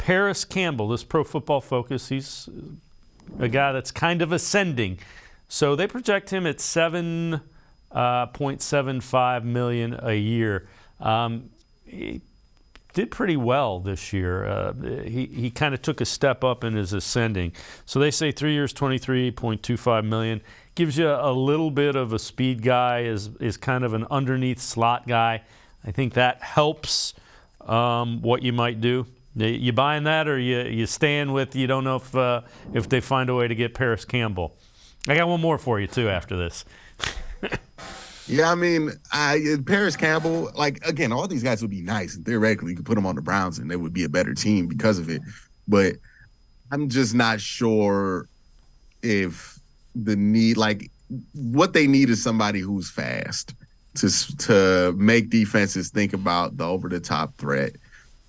Parris Campbell, this Pro Football Focus, he's a guy that's kind of ascending. So they project him at $7.75 million a year. He did pretty well this year. He kind of took a step up and is ascending. So they say 3 years, $23.25 million. Gives you a little bit of a speed guy, is kind of an underneath slot guy. I think that helps what you might do. You buying that, or you staying with, you don't know if they find a way to get Parris Campbell? I got one more for you, too, after this. Yeah, I mean, Parris Campbell, like, again, all these guys would be nice. And theoretically, you could put them on the Browns and they would be a better team because of it. But I'm just not sure if the need, like, what they need is somebody who's fast to make defenses think about the over-the-top threat.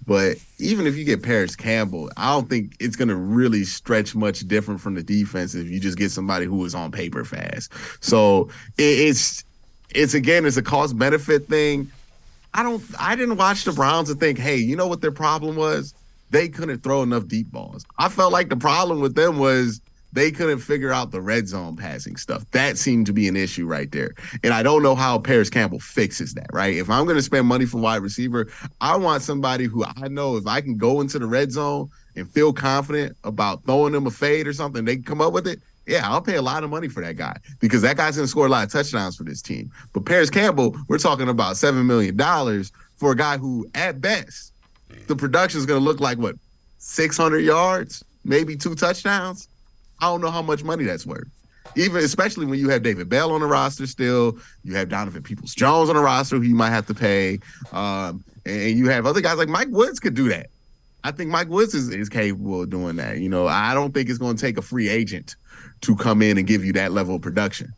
But even if you get Parris Campbell, I don't think it's going to really stretch much different from the defense if you just get somebody who is on paper fast. So it's a cost-benefit thing. I didn't watch the Browns and think, hey, you know what their problem was? They couldn't throw enough deep balls. I felt like the problem with them was they couldn't figure out the red zone passing stuff. That seemed to be an issue right there. And I don't know how Parris Campbell fixes that, right? If I'm going to spend money for wide receiver, I want somebody who I know if I can go into the red zone and feel confident about throwing them a fade or something, they can come up with it. Yeah, I'll pay a lot of money for that guy because that guy's going to score a lot of touchdowns for this team. But Parris Campbell, we're talking about $7 million for a guy who, at best, the production is going to look like, 600 yards, maybe 2 touchdowns? I don't know how much money that's worth. Especially when you have David Bell on the roster still, you have Donovan Peoples-Jones on the roster who you might have to pay, and you have other guys like Mike Woods could do that. I think Mike Woods is capable of doing that. I don't think it's going to take a free agent to come in and give you that level of production.